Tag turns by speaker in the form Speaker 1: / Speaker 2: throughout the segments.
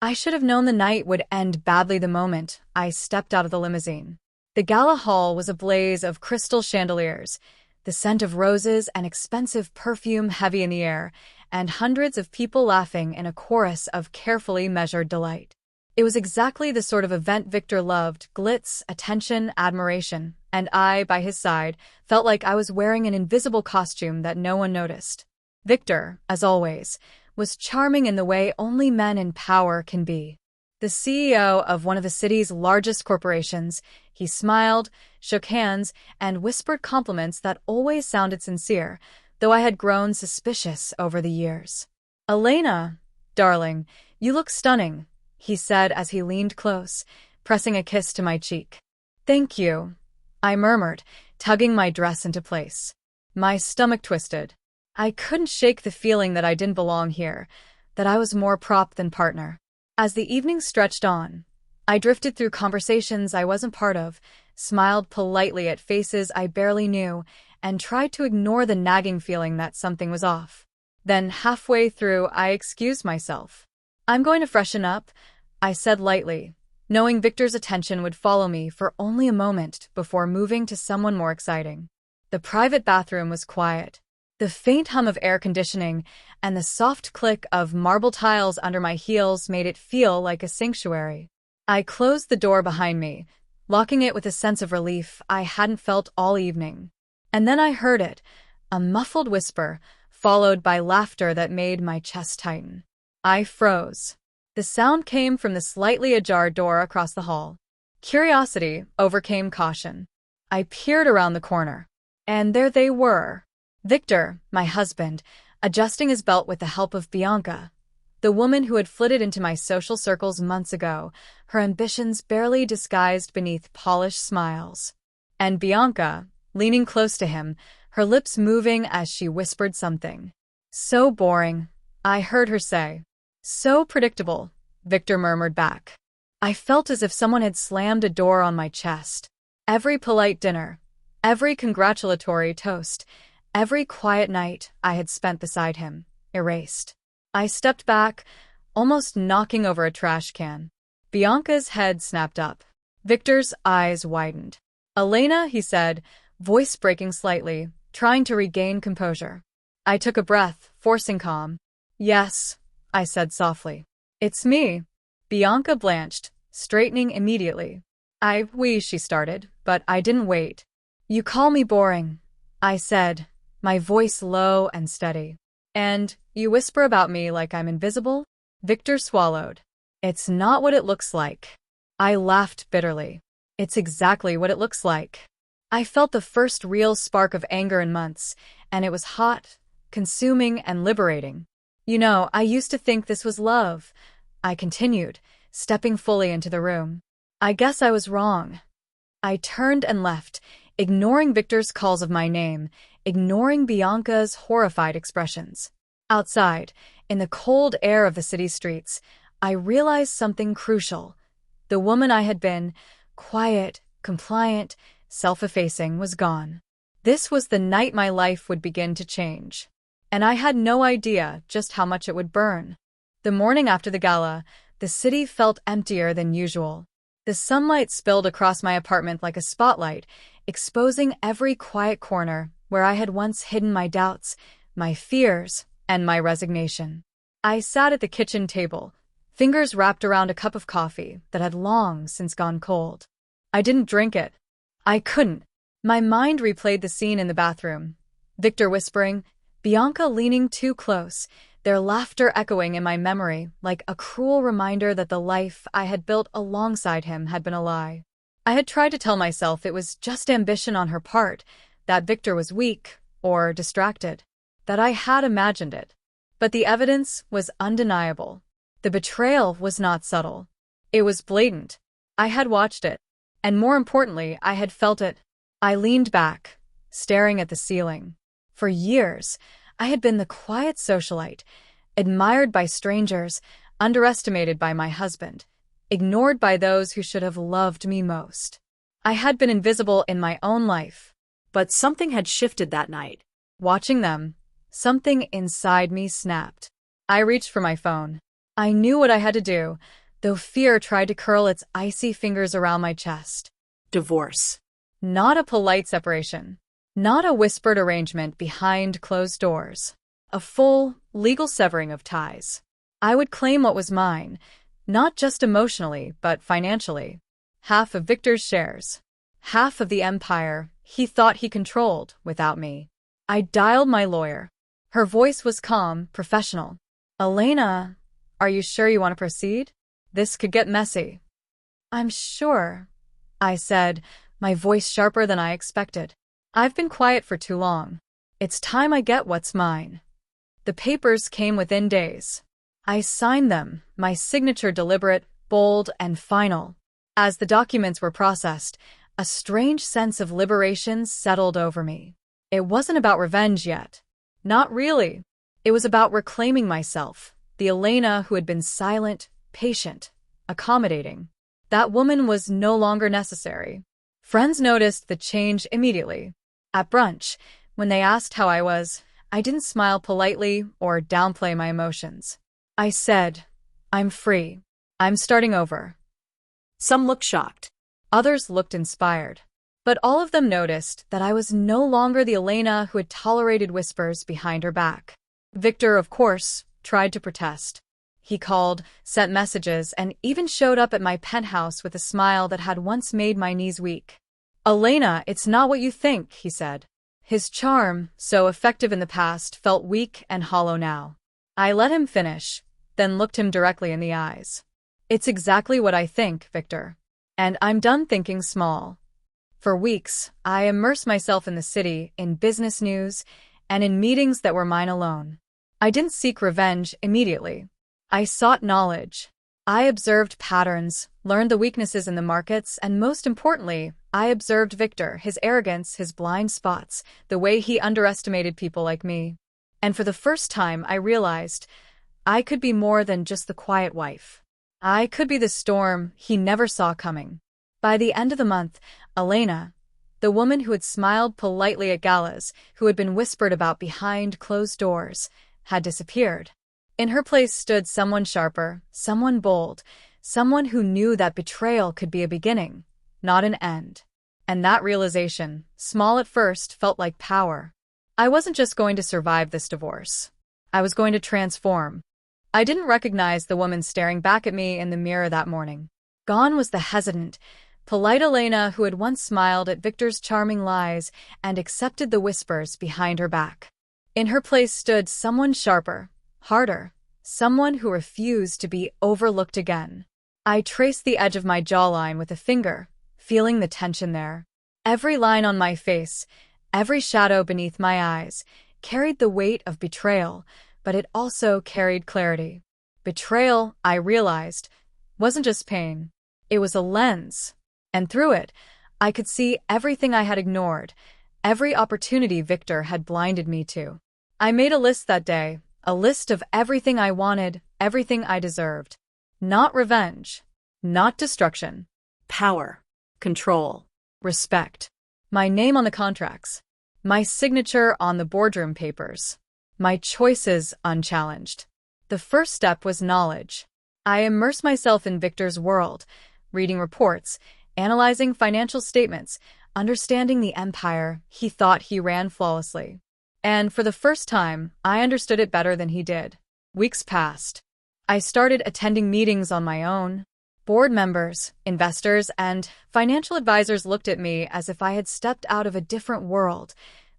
Speaker 1: I should have known the night would end badly the moment I stepped out of the limousine. The gala hall was a blaze of crystal chandeliers, the scent of roses and expensive perfume heavy in the air, and hundreds of people laughing in a chorus of carefully measured delight. It was exactly the sort of event Victor loved: glitz, attention, admiration, and I, by his side, felt like I was wearing an invisible costume that no one noticed. Victor, as always, was charming in the way only men in power can be. The CEO of one of the city's largest corporations, he smiled, shook hands, and whispered compliments that always sounded sincere, though I had grown suspicious over the years. "Elena, darling, you look stunning," he said as he leaned close, pressing a kiss to my cheek. "Thank you," I murmured, tugging my dress into place. My stomach twisted. I couldn't shake the feeling that I didn't belong here, that I was more prop than partner. As the evening stretched on, I drifted through conversations I wasn't part of, smiled politely at faces I barely knew, and tried to ignore the nagging feeling that something was off. Then, halfway through, I excused myself. "I'm going to freshen up," I said lightly, knowing Victor's attention would follow me for only a moment before moving to someone more exciting. The private bathroom was quiet. The faint hum of air conditioning and the soft click of marble tiles under my heels made it feel like a sanctuary. I closed the door behind me, locking it with a sense of relief I hadn't felt all evening. And then I heard it, a muffled whisper, followed by laughter that made my chest tighten. I froze. The sound came from the slightly ajar door across the hall. Curiosity overcame caution. I peered around the corner. And there they were. Victor, my husband, adjusting his belt with the help of Bianca, the woman who had flitted into my social circles months ago, her ambitions barely disguised beneath polished smiles. And Bianca, leaning close to him, her lips moving as she whispered something. "So boring," I heard her say. "So predictable," Victor murmured back. I felt as if someone had slammed a door on my chest. Every polite dinner, every congratulatory toast, every quiet night I had spent beside him, erased. I stepped back, almost knocking over a trash can. Bianca's head snapped up. Victor's eyes widened. "Elena," he said, voice breaking slightly, trying to regain composure. I took a breath, forcing calm. "Yes," I said softly. "It's me." Bianca blanched, straightening immediately. She started, but I didn't wait. "You call me boring," I said, my voice low and steady. "And you whisper about me like I'm invisible?" Victor swallowed. "It's not what it looks like." I laughed bitterly. "It's exactly what it looks like." I felt the first real spark of anger in months, and it was hot, consuming, and liberating. "You know, I used to think this was love," I continued, stepping fully into the room. "I guess I was wrong." I turned and left, ignoring Victor's calls of my name, ignoring Bianca's horrified expressions. Outside, in the cold air of the city streets, I realized something crucial. The woman I had been, quiet, compliant, self-effacing, was gone. This was the night my life would begin to change. And I had no idea just how much it would burn. The morning after the gala, the city felt emptier than usual. The sunlight spilled across my apartment like a spotlight, exposing every quiet corner where I had once hidden my doubts, my fears, and my resignation. I sat at the kitchen table, fingers wrapped around a cup of coffee that had long since gone cold. I didn't drink it. I couldn't. My mind replayed the scene in the bathroom. Victor whispering, Bianca leaning too close, their laughter echoing in my memory like a cruel reminder that the life I had built alongside him had been a lie. I had tried to tell myself it was just ambition on her part, that Victor was weak or distracted, that I had imagined it. But the evidence was undeniable. The betrayal was not subtle. It was blatant. I had watched it. And more importantly, I had felt it. I leaned back, staring at the ceiling. For years, I had been the quiet socialite, admired by strangers, underestimated by my husband, ignored by those who should have loved me most. I had been invisible in my own life. But something had shifted that night. Watching them, something inside me snapped. I reached for my phone. I knew what I had to do, though fear tried to curl its icy fingers around my chest.
Speaker 2: Divorce.
Speaker 1: Not a polite separation. Not a whispered arrangement behind closed doors. A full, legal severing of ties. I would claim what was mine, not just emotionally, but financially. Half of Victor's shares. Half of the empire he thought he controlled without me. I dialed my lawyer. Her voice was calm, professional. Elena, are you sure you want to proceed? This could get messy. I'm sure, I said, my voice sharper than I expected. I've been quiet for too long. It's time I get what's mine. The papers came within days. I signed them, my signature deliberate, bold, and final. As the documents were processed, a strange sense of liberation settled over me. It wasn't about revenge yet. Not really. It was about reclaiming myself, the Elena who had been silent, patient, accommodating. That woman was no longer necessary. Friends noticed the change immediately. At brunch, when they asked how I was, I didn't smile politely or downplay my emotions. I said, I'm free. I'm starting over.
Speaker 2: Some looked shocked.
Speaker 1: Others looked inspired. But all of them noticed that I was no longer the Elena who had tolerated whispers behind her back. Victor, of course, tried to protest. He called, sent messages, and even showed up at my penthouse with a smile that had once made my knees weak. Elena, it's not what you think, he said. His charm, so effective in the past, felt weak and hollow now. I let him finish, then looked him directly in the eyes. It's exactly what I think, Victor. And I'm done thinking small. For weeks, I immersed myself in the city, in business news, and in meetings that were mine alone. I didn't seek revenge immediately. I sought knowledge. I observed patterns, learned the weaknesses in the markets, and most importantly, I observed Victor, his arrogance, his blind spots, the way he underestimated people like me. And for the first time, I realized I could be more than just the quiet wife. I could be the storm he never saw coming. By the end of the month, Elena, the woman who had smiled politely at galas, who had been whispered about behind closed doors, had disappeared. In her place stood someone sharper, someone bold, someone who knew that betrayal could be a beginning, not an end. And that realization, small at first, felt like power. I wasn't just going to survive this divorce. I was going to transform. I didn't recognize the woman staring back at me in the mirror that morning. Gone was the hesitant, polite Elena who had once smiled at Victor's charming lies and accepted the whispers behind her back. In her place stood someone sharper, harder, someone who refused to be overlooked again. I traced the edge of my jawline with a finger, feeling the tension there. Every line on my face, every shadow beneath my eyes, carried the weight of betrayal, but it also carried clarity. Betrayal, I realized, wasn't just pain. It was a lens. And through it, I could see everything I had ignored, every opportunity Victor had blinded me to. I made a list that day, a list of everything I wanted, everything I deserved. Not revenge. Not destruction.
Speaker 2: Power. Control.
Speaker 1: Respect. My name on the contracts. My signature on the boardroom papers. My choices unchallenged. The first step was knowledge. I immersed myself in Victor's world, reading reports, analyzing financial statements, understanding the empire he thought he ran flawlessly. And for the first time, I understood it better than he did. Weeks passed. I started attending meetings on my own. Board members, investors, and financial advisors looked at me as if I had stepped out of a different world,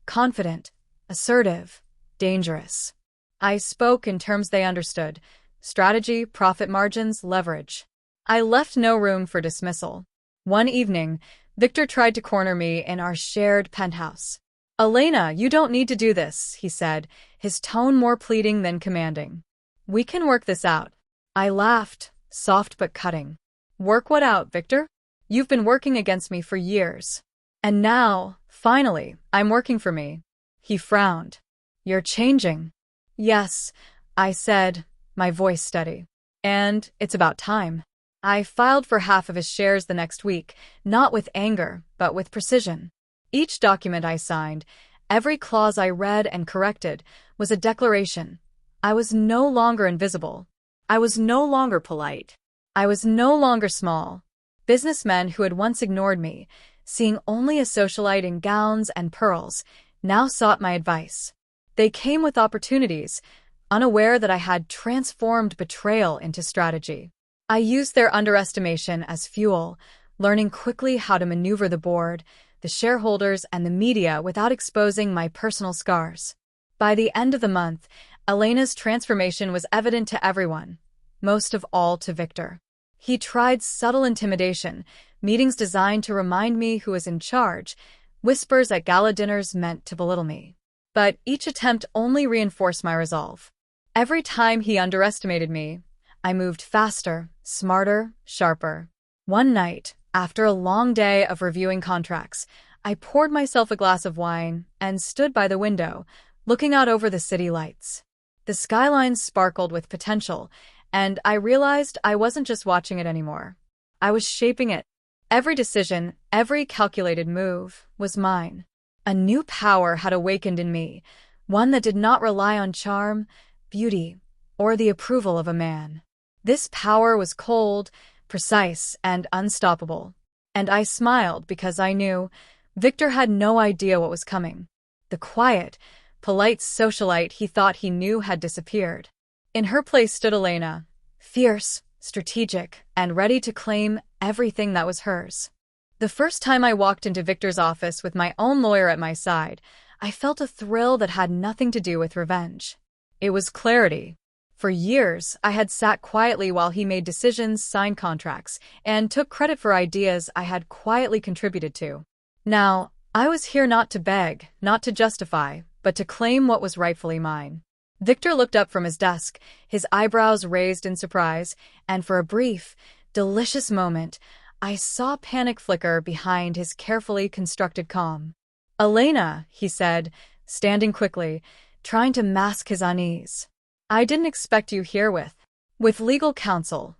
Speaker 1: confident, assertive, dangerous. I spoke in terms they understood: strategy, profit margins, leverage. I left no room for dismissal. One evening, Victor tried to corner me in our shared penthouse. Elena, you don't need to do this, he said, his tone more pleading than commanding. We can work this out. I laughed, soft but cutting. Work what out, Victor? You've been working against me for years. And now, finally, I'm working for me. He frowned. You're changing. Yes, I said, my voice steady. And it's about time. I filed for half of his shares the next week, not with anger, but with precision. Each document I signed, every clause I read and corrected, was a declaration. I was no longer invisible.
Speaker 2: I was no longer polite.
Speaker 1: I was no longer small. Businessmen who had once ignored me, seeing only a socialite in gowns and pearls, now sought my advice. They came with opportunities, unaware that I had transformed betrayal into strategy. I used their underestimation as fuel, learning quickly how to maneuver the board, the shareholders, and the media without exposing my personal scars. By the end of the month, Elena's transformation was evident to everyone, most of all to Victor. He tried subtle intimidation, meetings designed to remind me who was in charge, whispers at gala dinners meant to belittle me. But each attempt only reinforced my resolve. Every time he underestimated me, I moved faster, smarter, sharper. One night, after a long day of reviewing contracts, I poured myself a glass of wine and stood by the window, looking out over the city lights. The skyline sparkled with potential, and I realized I wasn't just watching it anymore. I was shaping it. Every decision, every calculated move was mine. A new power had awakened in me, one that did not rely on charm, beauty, or the approval of a man. This power was cold, precise, and unstoppable. And I smiled because I knew Victor had no idea what was coming. The quiet, polite socialite he thought he knew had disappeared. In her place stood Elena, fierce, strategic, and ready to claim everything that was hers. The first time I walked into Victor's office with my own lawyer at my side, I felt a thrill that had nothing to do with revenge. It was clarity. For years, I had sat quietly while he made decisions, signed contracts, and took credit for ideas I had quietly contributed to. Now, I was here not to beg, not to justify, but to claim what was rightfully mine. Victor looked up from his desk, his eyebrows raised in surprise, and for a brief, delicious moment, I saw panic flicker behind his carefully constructed calm. "Elena," he said, standing quickly, trying to mask his unease. "I didn't expect you here with legal counsel."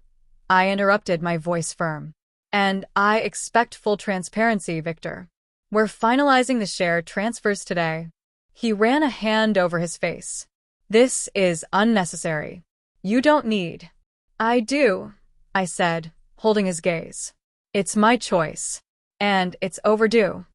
Speaker 1: I interrupted, my voice firm. "And I expect full transparency, Victor. We're finalizing the share transfers today." He ran a hand over his face. "This is unnecessary. You don't need." "I do," I said, holding his gaze. "It's my choice. And it's overdue."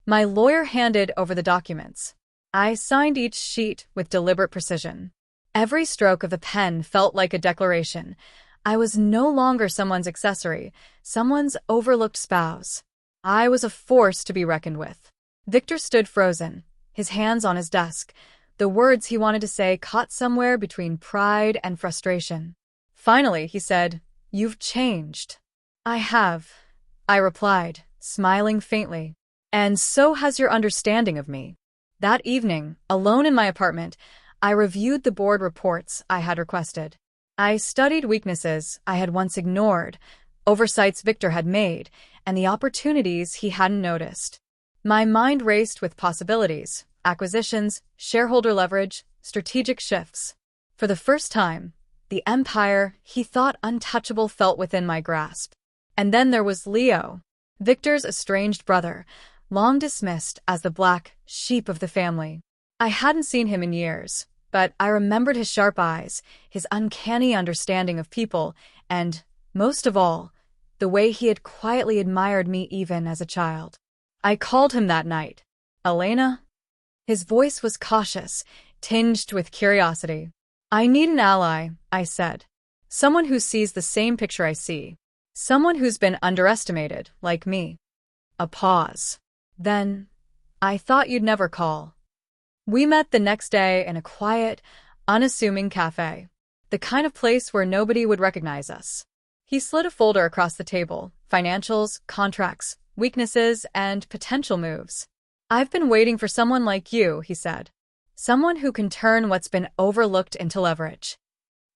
Speaker 1: My lawyer handed over the documents. I signed each sheet with deliberate precision. Every stroke of the pen felt like a declaration. I was no longer someone's accessory, someone's overlooked spouse. I was a force to be reckoned with. Victor stood frozen, his hands on his desk. The words he wanted to say caught somewhere between pride and frustration. Finally, he said, "You've changed." "I have," I replied, smiling faintly. "And so has your understanding of me." That evening, alone in my apartment, I reviewed the board reports I had requested. I studied weaknesses I had once ignored, oversights Victor had made, and the opportunities he hadn't noticed. My mind raced with possibilities, acquisitions, shareholder leverage, strategic shifts. For the first time, the empire he thought untouchable felt within my grasp. And then there was Leo, Victor's estranged brother, long dismissed as the black sheep of the family. I hadn't seen him in years, but I remembered his sharp eyes, his uncanny understanding of people, and, most of all, the way he had quietly admired me even as a child. I called him that night. "Elena?" His voice was cautious, tinged with curiosity. "I need an ally," I said. "Someone who sees the same picture I see. Someone who's been underestimated, like me." A pause. "Then, I thought you'd never call." We met the next day in a quiet, unassuming cafe. The kind of place where nobody would recognize us. He slid a folder across the table, financials, contracts, weaknesses, and potential moves. "I've been waiting for someone like you," he said. "Someone who can turn what's been overlooked into leverage."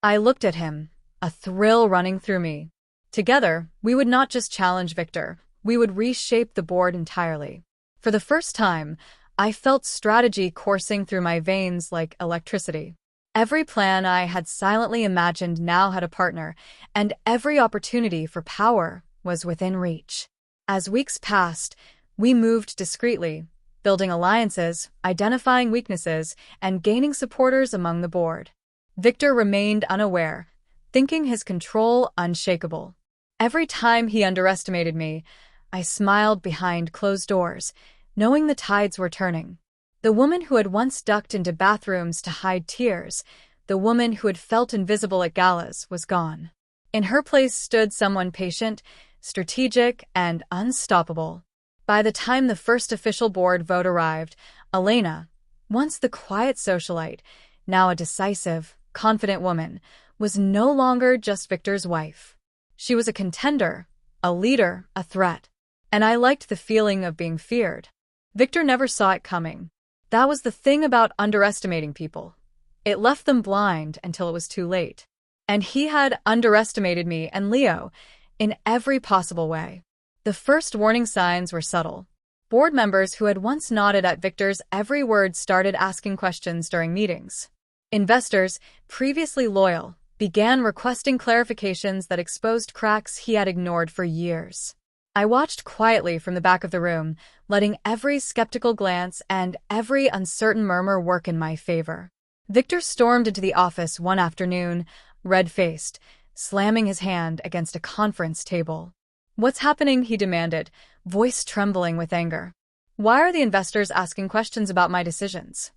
Speaker 1: I looked at him, a thrill running through me. Together, we would not just challenge Victor, we would reshape the board entirely. For the first time, I felt strategy coursing through my veins like electricity. Every plan I had silently imagined now had a partner, and every opportunity for power was within reach. As weeks passed, we moved discreetly, building alliances, identifying weaknesses, and gaining supporters among the board. Victor remained unaware, thinking his control unshakable. Every time he underestimated me, I smiled behind closed doors, knowing the tides were turning. The woman who had once ducked into bathrooms to hide tears, the woman who had felt invisible at galas, was gone. In her place stood someone patient, strategic, and unstoppable. By the time the first official board vote arrived, Elena, once the quiet socialite, now a decisive, confident woman, was no longer just Victor's wife. She was a contender, a leader, a threat. And I liked the feeling of being feared. Victor never saw it coming. That was the thing about underestimating people. It left them blind until it was too late. And he had underestimated me and Leo in every possible way. The first warning signs were subtle. Board members who had once nodded at Victor's every word started asking questions during meetings. Investors, previously loyal, began requesting clarifications that exposed cracks he had ignored for years. I watched quietly from the back of the room, letting every skeptical glance and every uncertain murmur work in my favor. Victor stormed into the office one afternoon, red-faced, slamming his hand against a conference table. "What's happening?" he demanded, voice trembling with anger. "Why are the investors asking questions about my decisions?"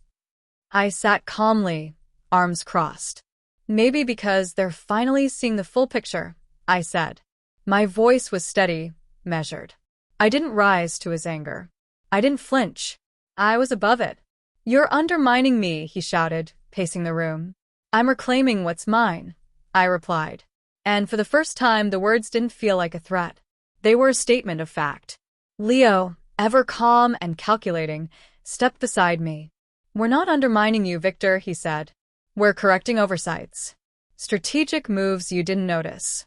Speaker 1: I sat calmly, arms crossed. "Maybe because they're finally seeing the full picture," I said. My voice was steady, measured. I didn't rise to his anger. I didn't flinch. I was above it. "You're undermining me," he shouted, pacing the room. "I'm reclaiming what's mine," I replied. And for the first time, the words didn't feel like a threat. They were a statement of fact. Leo, ever calm and calculating, stepped beside me. "We're not undermining you, Victor," he said. "We're correcting oversights. Strategic moves you didn't notice."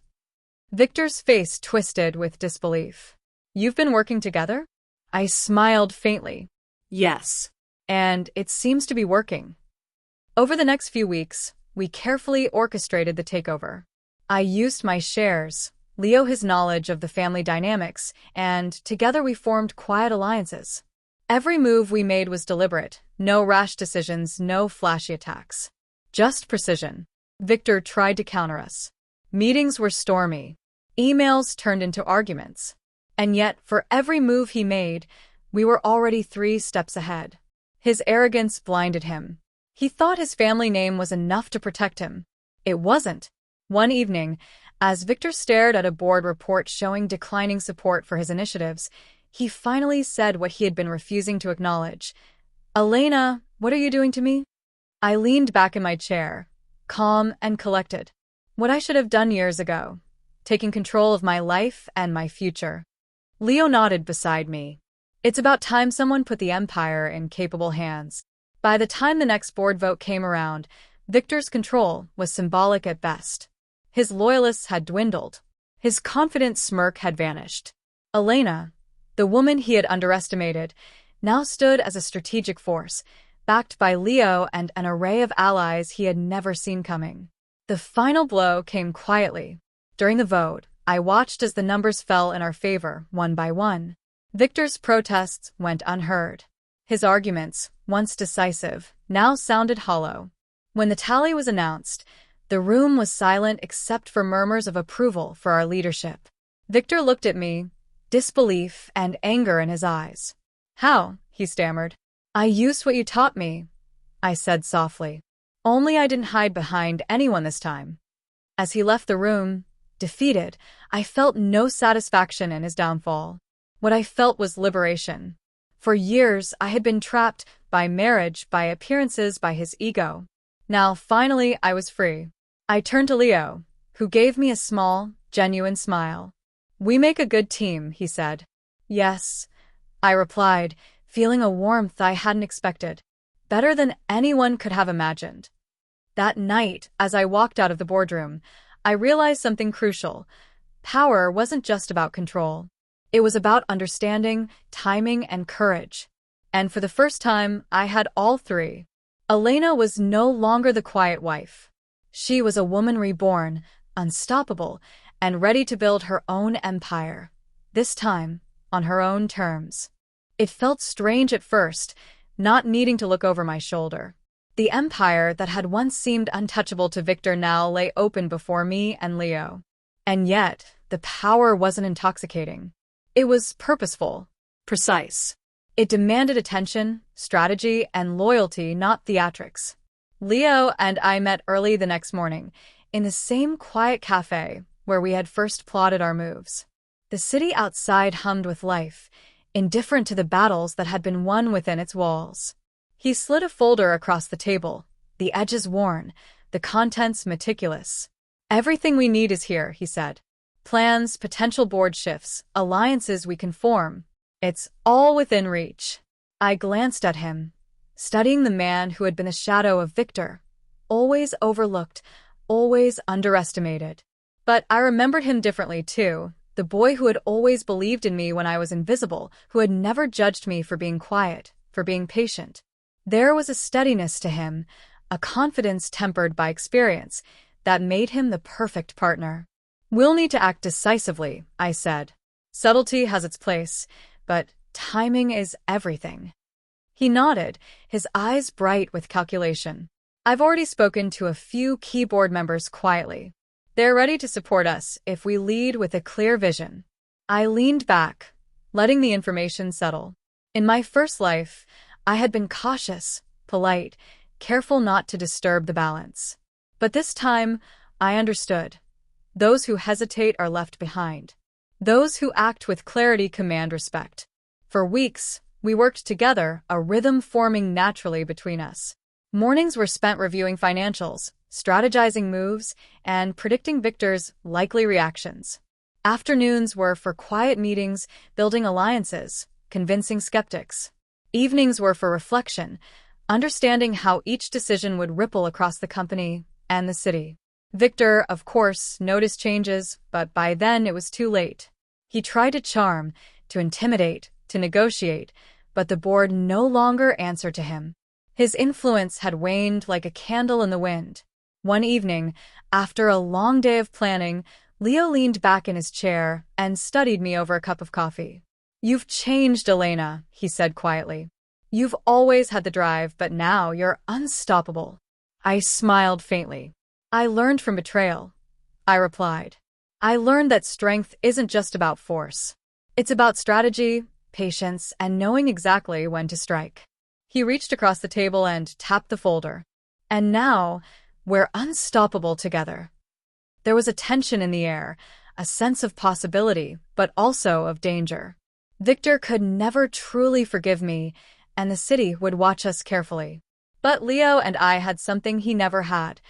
Speaker 1: Victor's face twisted with disbelief. "You've been working together?" I smiled faintly.
Speaker 2: Yes.
Speaker 1: "And it seems to be working." Over the next few weeks, we carefully orchestrated the takeover. I used my shares, Leo his knowledge of the family dynamics, and together we formed quiet alliances. Every move we made was deliberate, no rash decisions, no flashy attacks. Just precision. Victor tried to counter us. Meetings were stormy. Emails turned into arguments. And yet, for every move he made, we were already 3 steps ahead. His arrogance blinded him. He thought his family name was enough to protect him. It wasn't. One evening, as Victor stared at a board report showing declining support for his initiatives, he finally said what he had been refusing to acknowledge. "Elena, what are you doing to me?" I leaned back in my chair, calm and collected. What I should have done years ago, taking control of my life and my future. Leo nodded beside me. It's about time someone put the empire in capable hands. By the time the next board vote came around, Victor's control was symbolic at best. His loyalists had dwindled. His confident smirk had vanished. Elena, the woman he had underestimated, now stood as a strategic force, backed by Leo and an array of allies he had never seen coming. The final blow came quietly. During the vote, I watched as the numbers fell in our favor, one by one. Victor's protests went unheard. His arguments, once decisive, now sounded hollow. When the tally was announced, the room was silent except for murmurs of approval for our leadership. Victor looked at me, disbelief and anger in his eyes. "How?" he stammered. "I used what you taught me," I said softly. "Only I didn't hide behind anyone this time." As he left the room, defeated, I felt no satisfaction in his downfall. What I felt was liberation. For years, I had been trapped by marriage, by appearances, by his ego. Now, finally, I was free. I turned to Leo, who gave me a small, genuine smile. "We make a good team," he said. "Yes," I replied, feeling a warmth I hadn't expected. Better than anyone could have imagined. That night, as I walked out of the boardroom, I realized something crucial. Power wasn't just about control. It was about understanding, timing, and courage. And for the first time, I had all 3. Elena was no longer the quiet wife. She was a woman reborn, unstoppable, and ready to build her own empire. This time, on her own terms. It felt strange at first, not needing to look over my shoulder. The empire that had once seemed untouchable to Victor now lay open before me and Leo. And yet, the power wasn't intoxicating. It was purposeful, precise. It demanded attention, strategy, and loyalty, not theatrics. Leo and I met early the next morning, in the same quiet cafe where we had first plotted our moves. The city outside hummed with life, indifferent to the battles that had been won within its walls. He slid a folder across the table, the edges worn, the contents meticulous. "Everything we need is here," he said. "Plans, potential board shifts, alliances we can form. It's all within reach." I glanced at him, studying the man who had been the shadow of Victor, always overlooked, always underestimated. But I remembered him differently too, the boy who had always believed in me when I was invisible, who had never judged me for being quiet, for being patient. There was a steadiness to him, a confidence tempered by experience, that made him the perfect partner. "We'll need to act decisively," I said. "Subtlety has its place, but timing is everything." He nodded, his eyes bright with calculation. "I've already spoken to a few key board members quietly. They're ready to support us if we lead with a clear vision." I leaned back, letting the information settle. In my first life, I had been cautious, polite, careful not to disturb the balance. But this time, I understood. Those who hesitate are left behind. Those who act with clarity command respect. For weeks, we worked together, a rhythm forming naturally between us. Mornings were spent reviewing financials, strategizing moves, and predicting Victor's likely reactions. Afternoons were for quiet meetings, building alliances, convincing skeptics. Evenings were for reflection, understanding how each decision would ripple across the company and the city. Victor, of course, noticed changes, but by then it was too late. He tried to charm, to intimidate, to negotiate, but the board no longer answered to him. His influence had waned like a candle in the wind. One evening, after a long day of planning, Leo leaned back in his chair and studied me over a cup of coffee. "You've changed, Elena," he said quietly. "You've always had the drive, but now you're unstoppable." I smiled faintly. "I learned from betrayal," I replied. "I learned that strength isn't just about force. It's about strategy, patience, and knowing exactly when to strike." He reached across the table and tapped the folder. "And now, we're unstoppable together." There was a tension in the air, a sense of possibility, but also of danger. Victor could never truly forgive me, and the city would watch us carefully. But Leo and I had something he never had: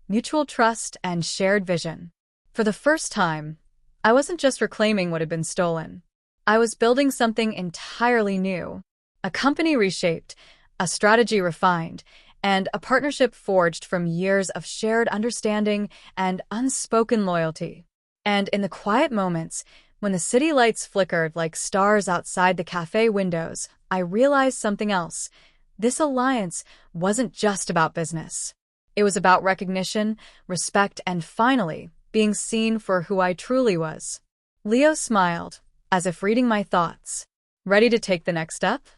Speaker 1: mutual trust and shared vision. For the first time, I wasn't just reclaiming what had been stolen. I was building something entirely new. A company reshaped, a strategy refined, and a partnership forged from years of shared understanding and unspoken loyalty. And in the quiet moments, when the city lights flickered like stars outside the cafe windows, I realized something else. This alliance wasn't just about business. It was about recognition, respect, and finally, being seen for who I truly was. Leo smiled, as if reading my thoughts. "Ready to take the next step?"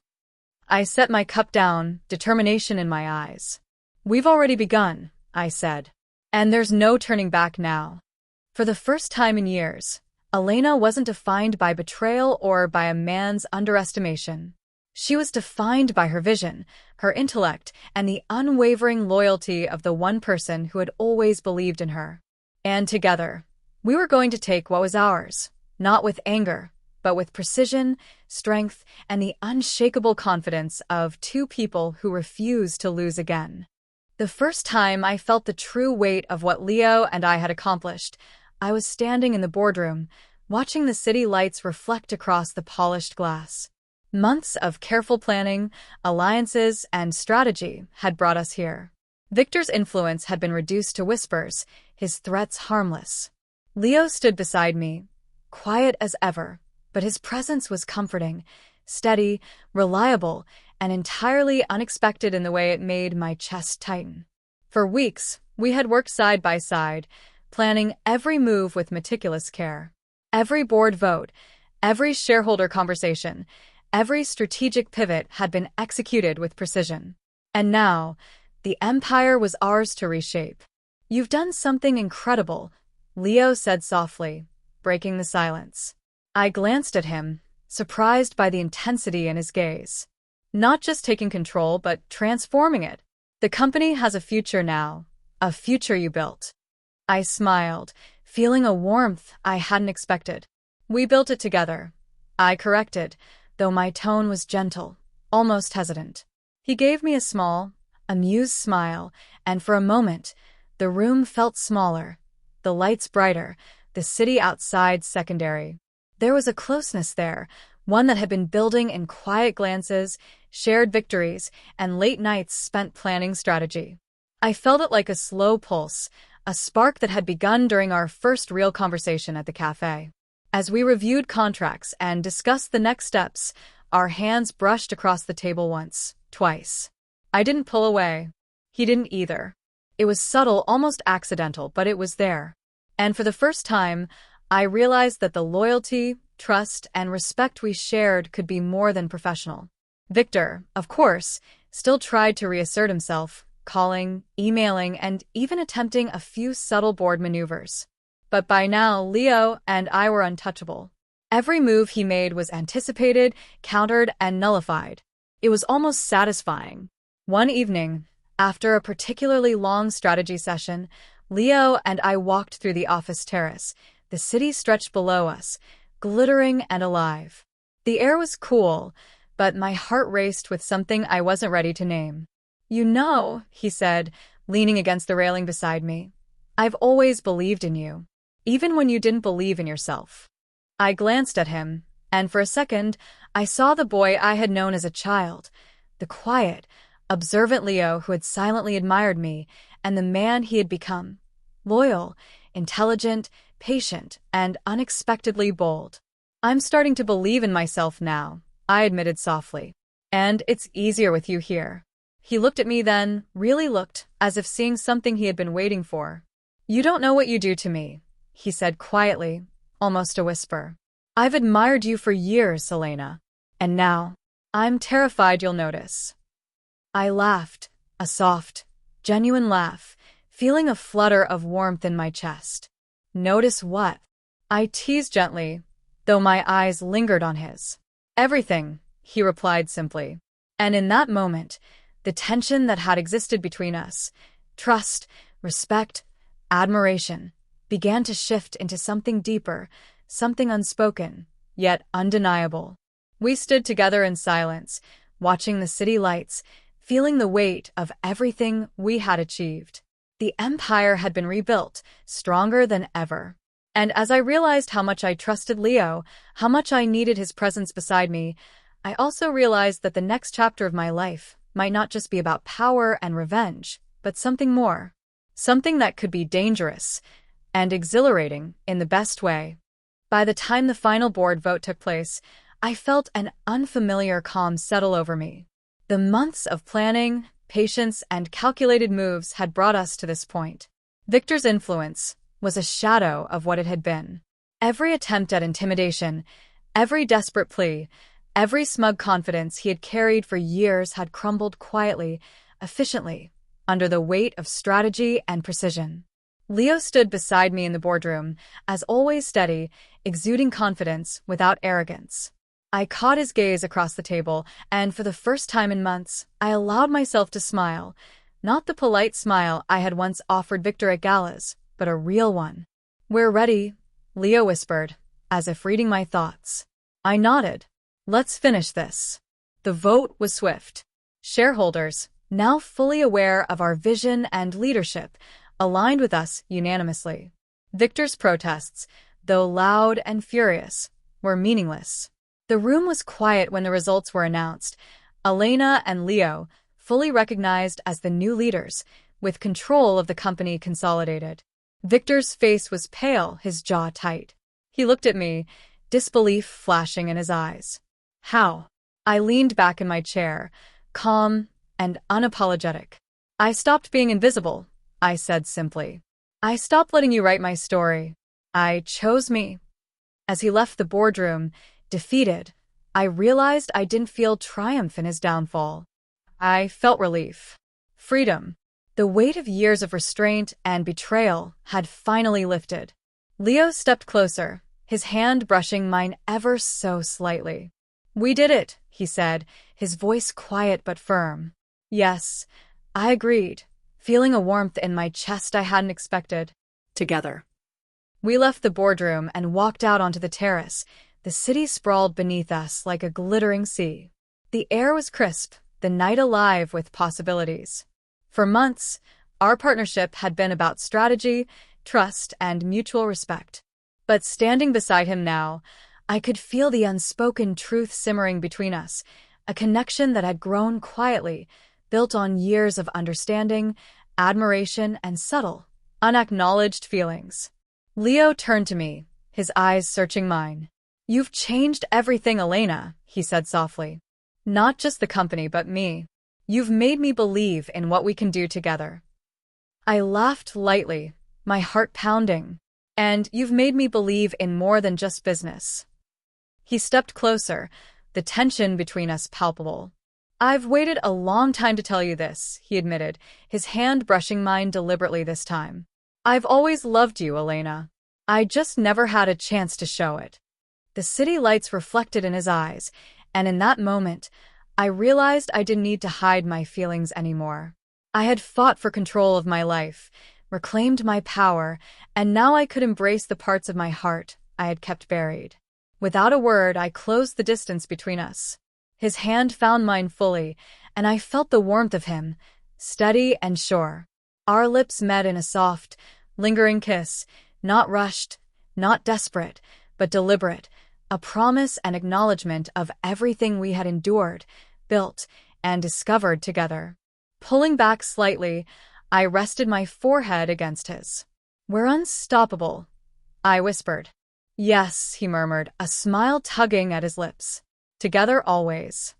Speaker 1: I set my cup down, determination in my eyes. "We've already begun," I said. "And there's no turning back now." For the first time in years, Elena wasn't defined by betrayal or by a man's underestimation. She was defined by her vision, her intellect, and the unwavering loyalty of the one person who had always believed in her. And together, we were going to take what was ours, not with anger, but with precision, strength, and the unshakable confidence of two people who refused to lose again. The first time I felt the true weight of what Leo and I had accomplished, I was standing in the boardroom, watching the city lights reflect across the polished glass. Months of careful planning, alliances, and strategy had brought us here. Victor's influence had been reduced to whispers, his threats harmless. Leo stood beside me, quiet as ever, but his presence was comforting, steady, reliable, and entirely unexpected in the way it made my chest tighten. For weeks, we had worked side by side, planning every move with meticulous care. Every board vote, every shareholder conversation, every strategic pivot had been executed with precision. And now, the The empire was ours to reshape. You've done something incredible, Leo said softly, breaking the silence. I glanced at him, surprised by the intensity in his gaze. Not just taking control, but transforming it. The company has a future now, a future you built. I smiled, feeling a warmth I hadn't expected. We built it together. I corrected, though my tone was gentle, almost hesitant. He gave me a small, amused smile, and for a moment, the room felt smaller, the lights brighter, the city outside secondary. There was a closeness there, one that had been building in quiet glances, shared victories, and late nights spent planning strategy. I felt it like a slow pulse, a spark that had begun during our first real conversation at the cafe. As we reviewed contracts and discussed the next steps, our hands brushed across the table once, twice. I didn't pull away. He didn't either. It was subtle, almost accidental, but it was there. And for the first time, I realized that the loyalty, trust, and respect we shared could be more than professional. Victor, of course, still tried to reassert himself, calling, emailing, and even attempting a few subtle board maneuvers. But by now, Leo and I were untouchable. Every move he made was anticipated, countered, and nullified. It was almost satisfying. One evening, after a particularly long strategy session, Leo and I walked through the office terrace. The city stretched below us, glittering and alive. The air was cool, but my heart raced with something I wasn't ready to name. "You know," he said, leaning against the railing beside me, "I've always believed in you, even when you didn't believe in yourself." I glanced at him, and for a second, I saw the boy I had known as a child, the quiet, observant Leo who had silently admired me, and the man he had become, loyal, intelligent, patient, and unexpectedly bold. "I'm starting to believe in myself now," I admitted softly. "And it's easier with you here." He looked at me then, really looked, as if seeing something he had been waiting for. "You don't know what you do to me," he said quietly, almost a whisper. "I've admired you for years, Elena. And now, I'm terrified you'll notice." I laughed, a soft, genuine laugh, feeling a flutter of warmth in my chest. "Notice what?" I teased gently, though my eyes lingered on his. "Everything," he replied simply. And in that moment, the tension that had existed between us, trust, respect, admiration, began to shift into something deeper, something unspoken, yet undeniable. We stood together in silence, watching the city lights, feeling the weight of everything we had achieved. The empire had been rebuilt, stronger than ever. And as I realized how much I trusted Leo, how much I needed his presence beside me, I also realized that the next chapter of my life might not just be about power and revenge, but something more. Something that could be dangerous and exhilarating in the best way. By the time the final board vote took place, I felt an unfamiliar calm settle over me. The months of planning, patience, and calculated moves had brought us to this point. Victor's influence was a shadow of what it had been. Every attempt at intimidation, every desperate plea, every smug confidence he had carried for years had crumbled quietly, efficiently, under the weight of strategy and precision. Leo stood beside me in the boardroom, as always steady, exuding confidence without arrogance. I caught his gaze across the table, and for the first time in months, I allowed myself to smile, not the polite smile I had once offered Victor at galas, but a real one. "We're ready," Leo whispered, as if reading my thoughts. I nodded. "Let's finish this." The vote was swift. Shareholders, now fully aware of our vision and leadership, aligned with us unanimously. Victor's protests, though loud and furious, were meaningless. The room was quiet when the results were announced. Elena and Leo, fully recognized as the new leaders, with control of the company consolidated. Victor's face was pale, his jaw tight. He looked at me, disbelief flashing in his eyes. "How?" I leaned back in my chair, calm and unapologetic. "I stopped being invisible," I said simply. "I stopped letting you write my story. I chose me." As he left the boardroom, defeated, I realized I didn't feel triumph in his downfall. I felt relief. Freedom. The weight of years of restraint and betrayal had finally lifted. Leo stepped closer, his hand brushing mine ever so slightly. "We did it," he said, his voice quiet but firm. "Yes," I agreed, feeling a warmth in my chest I hadn't expected.
Speaker 2: Together.
Speaker 1: We left the boardroom and walked out onto the terrace. The city sprawled beneath us like a glittering sea. The air was crisp, the night alive with possibilities. For months, our partnership had been about strategy, trust, and mutual respect. But standing beside him now, I could feel the unspoken truth simmering between us, a connection that had grown quietly, built on years of understanding, admiration, and subtle, unacknowledged feelings. Leo turned to me, his eyes searching mine. "You've changed everything, Elena," he said softly. "Not just the company, but me. You've made me believe in what we can do together." I laughed lightly, my heart pounding. "And you've made me believe in more than just business." He stepped closer, the tension between us palpable. "I've waited a long time to tell you this," he admitted, his hand brushing mine deliberately this time. "I've always loved you, Elena. I just never had a chance to show it." The city lights reflected in his eyes, and in that moment, I realized I didn't need to hide my feelings anymore. I had fought for control of my life, reclaimed my power, and now I could embrace the parts of my heart I had kept buried. Without a word, I closed the distance between us. His hand found mine fully, and I felt the warmth of him, steady and sure. Our lips met in a soft, lingering kiss, not rushed, not desperate, but deliberate, a promise and acknowledgement of everything we had endured, built, and discovered together. Pulling back slightly, I rested my forehead against his. "We're unstoppable," I whispered. "Yes," he murmured, a smile tugging at his lips. "Together always."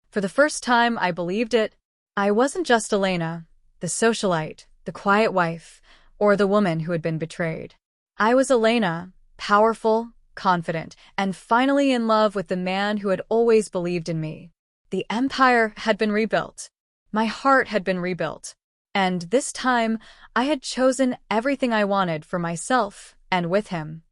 Speaker 1: For the first time, I believed it. I wasn't just Elena, the socialite, the quiet wife, or the woman who had been betrayed. I was Elena, powerful, confident, and finally in love with the man who had always believed in me. The empire had been rebuilt. My heart had been rebuilt. And this time, I had chosen everything I wanted for myself and with him.